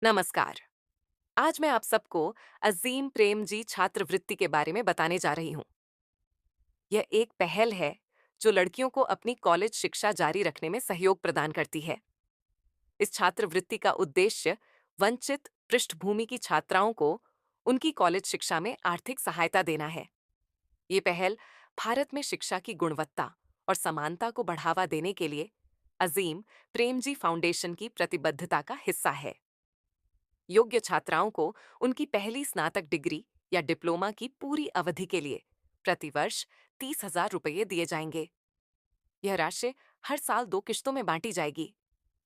नमस्कार। आज मैं आप सबको अजीम प्रेमजी छात्रवृत्ति के बारे में बताने जा रही हूँ। यह एक पहल है जो लड़कियों को अपनी कॉलेज शिक्षा जारी रखने में सहयोग प्रदान करती है। इस छात्रवृत्ति का उद्देश्य वंचित पृष्ठभूमि की छात्राओं को उनकी कॉलेज शिक्षा में आर्थिक सहायता देना है। ये पहल भारत में शिक्षा की गुणवत्ता और समानता को बढ़ावा देने के लिए अजीम प्रेमजी फाउंडेशन की प्रतिबद्धता का हिस्सा है। योग्य छात्राओं को उनकी पहली स्नातक डिग्री या डिप्लोमा की पूरी अवधि के लिए प्रतिवर्ष 30,000 रुपये दिए जाएंगे। यह राशि हर साल 2 किश्तों में बांटी जाएगी।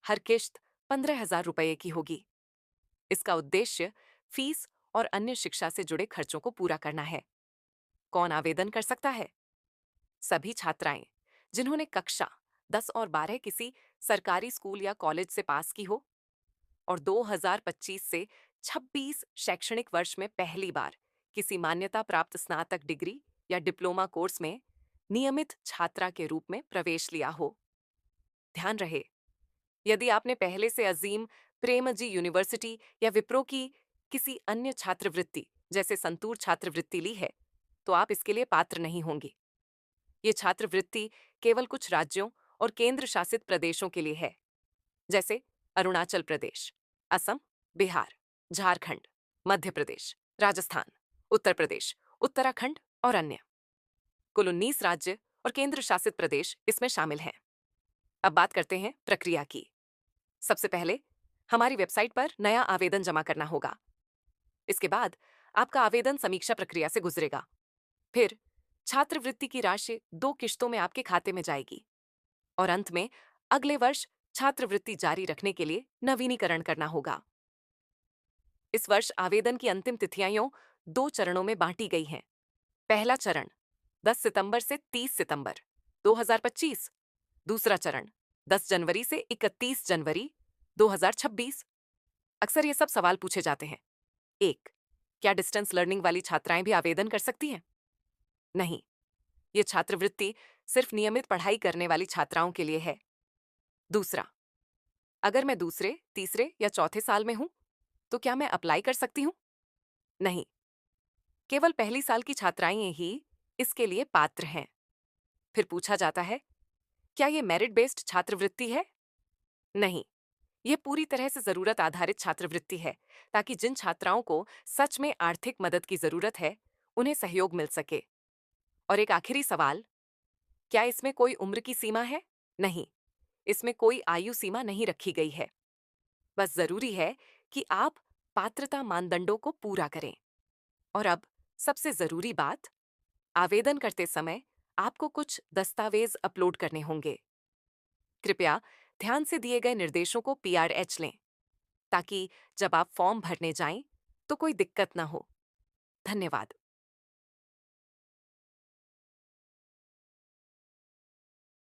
हर किश्त 15,000 रुपये की होगी। इसका उद्देश्य फीस और अन्य शिक्षा से जुड़े खर्चों को पूरा करना है। कौन आवेदन कर सकता है? सभी छात्राएं जिन्होंने कक्षा 10 और 12 किसी सरकारी स्कूल या कॉलेज से पास की हो और 2025 से 26 शैक्षणिक वर्ष में पहली बार किसी मान्यता प्राप्त स्नातक डिग्री या डिप्लोमा कोर्स में नियमित छात्रा के रूप में प्रवेश लिया हो। ध्यान रहे, यदि आपने पहले से अजीम प्रेमजी यूनिवर्सिटी या विप्रो की किसी अन्य छात्रवृत्ति जैसे संतूर छात्रवृत्ति ली है, तो आप इसके लिए पात्र नहीं होंगे। ये छात्रवृत्ति केवल कुछ राज्यों और केंद्र शासित प्रदेशों के लिए है, जैसे अरुणाचल प्रदेश, असम, बिहार, झारखंड, मध्य प्रदेश, राजस्थान, उत्तर प्रदेश, उत्तराखंड और अन्य। कुल 19 राज्य और केंद्र शासित प्रदेश इसमें शामिल हैं। अब बात करते हैं प्रक्रिया की। सबसे पहले हमारी वेबसाइट पर नया आवेदन जमा करना होगा। इसके बाद आपका आवेदन समीक्षा प्रक्रिया से गुजरेगा। फिर छात्रवृत्ति की राशि 2 किश्तों में आपके खाते में जाएगी और अंत में अगले वर्ष छात्रवृत्ति जारी रखने के लिए नवीनीकरण करना होगा। इस वर्ष आवेदन की अंतिम तिथियां 2 चरणों में बांटी गई हैं। पहला चरण 10 सितंबर से 30 सितंबर 2025। दूसरा चरण 10 जनवरी से 31 जनवरी 2026। अक्सर ये सब सवाल पूछे जाते हैं। 1. क्या डिस्टेंस लर्निंग वाली छात्राएं भी आवेदन कर सकती हैं? नहीं, ये छात्रवृत्ति सिर्फ नियमित पढ़ाई करने वाली छात्राओं के लिए है। दूसरा, अगर मैं दूसरे, तीसरे या चौथे साल में हूं, तो क्या मैं अप्लाई कर सकती हूं? नहीं, केवल पहली साल की छात्राएं ही इसके लिए पात्र हैं। फिर पूछा जाता है, क्या ये मेरिट बेस्ड छात्रवृत्ति है? नहीं, ये पूरी तरह से जरूरत आधारित छात्रवृत्ति है, ताकि जिन छात्राओं को सच में आर्थिक मदद की जरूरत है, उन्हें सहयोग मिल सके। और एक आखिरी सवाल, क्या इसमें कोई उम्र की सीमा है? नहीं, इसमें कोई आयु सीमा नहीं रखी गई है। बस जरूरी है कि आप पात्रता मानदंडों को पूरा करें। और अब सबसे जरूरी बात, आवेदन करते समय आपको कुछ दस्तावेज अपलोड करने होंगे। कृपया ध्यान से दिए गए निर्देशों को पीआरएच लें, ताकि जब आप फॉर्म भरने जाएं तो कोई दिक्कत ना हो। धन्यवाद।